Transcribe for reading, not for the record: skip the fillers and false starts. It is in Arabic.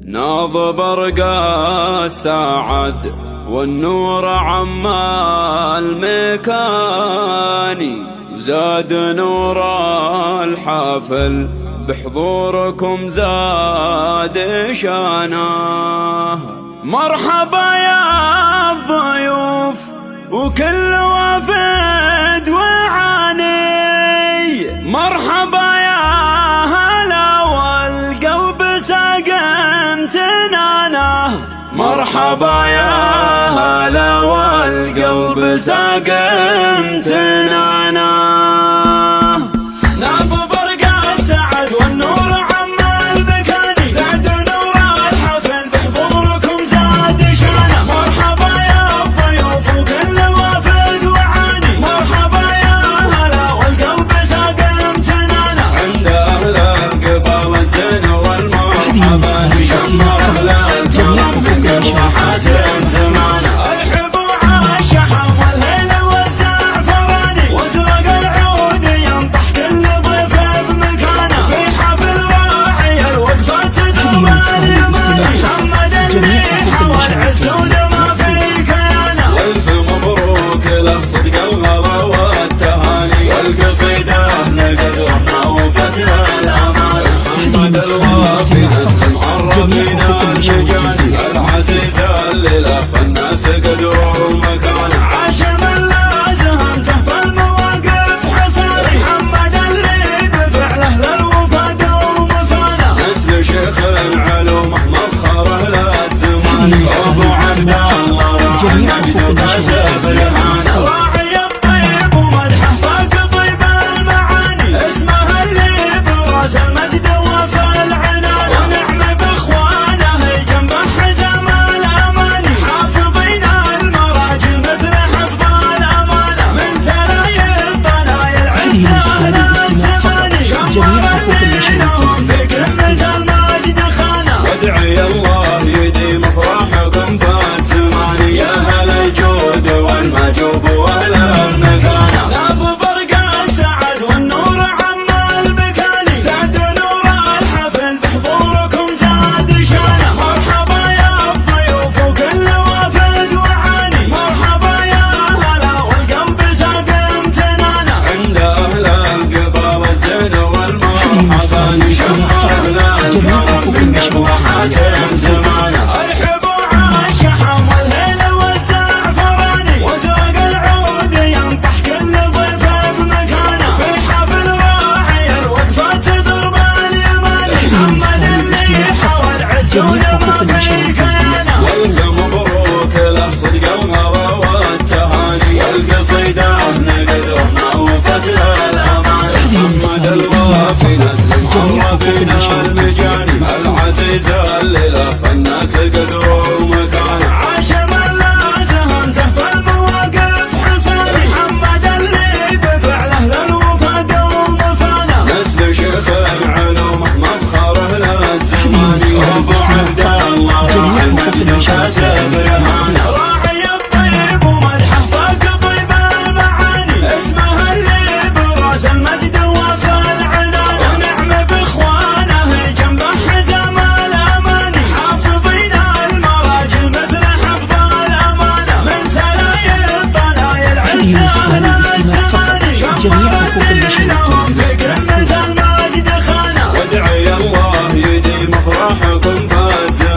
ناض برقا السعد والنور عما المكاني، زاد نور الحافل بحضوركم زاد شانه. مرحبا يا الضيوف وكل وافد وعاني، مرحبا يا هلا والقلب ساقم تنانه، مرحبا يا هلا والقلب ساقم تنانه. العزيز الليلة فالناس قدروا مكانه، عاش من لا زهمته في المواقف حصانه، محمد اللي بفعله للوفاد ومصانه، نسل شيخ علومه مفخره للزمان، ابو عبد الله المجد كاسب رهانه، راعي الطيب ومدحه فاق طيب المعاني، اسمه اللي براس المجد وصل عنانه، ونعم باخوانه جنبه حزام الاماني، حافظين المراجل مثل حفظ الامانه، من سرايا الطنايا العزه للزماني، شمر الليلهم في قمه المجد خانه، وادعي الله يديم افراحكم في الزمان، يا هل الجود والمجوب والمكانه. ناب برقا السعد والنور عم المكاني، زاد نور الحفل بحضوركم زاد شانه، مرحبا يا الضيوف وكل وافد وعاني، مرحبا يا هلا والقلب ساق امتنانه، عند اهل القبال الزين والمرحبا، شمر اهل الكرم من قبل حاتم زمانه، ارحبوا عالشحم والهيل والزعفراني، وزوق العود ينطح كل ضيف بمكانه، في حفل راعي الوقفه تضرب اليماني، محمد اللي حوى العز ولما في كيانه، والف مبروك له صدق الغلا والتهاني، والقصيده نقدرنا وفت الامانه، محمد الوافي نسل المعربين المجاني، العزيز الليله فالناس قدروا مكانه، عاش من لا زهمته في المواقف حصانه، محمد اللي بفعله للوفاد ومصانه، نسل شيخ علومه مفخره للزمان، ابو عبد الله المجد كاسب رهانه، راعي الطيب ومدحه فاق طيب المعاني، اسمه اللي براس المجد وصل عنانه، ونعم باخوانه جنبه حزام الاماني، حافظين المراجل مثل حفظ الامانه، من سرايا الطنايا العزه للزماني، شمر الليلهم في قمه المجد خانه، وادعي الله يديم افراحكم في الزمان.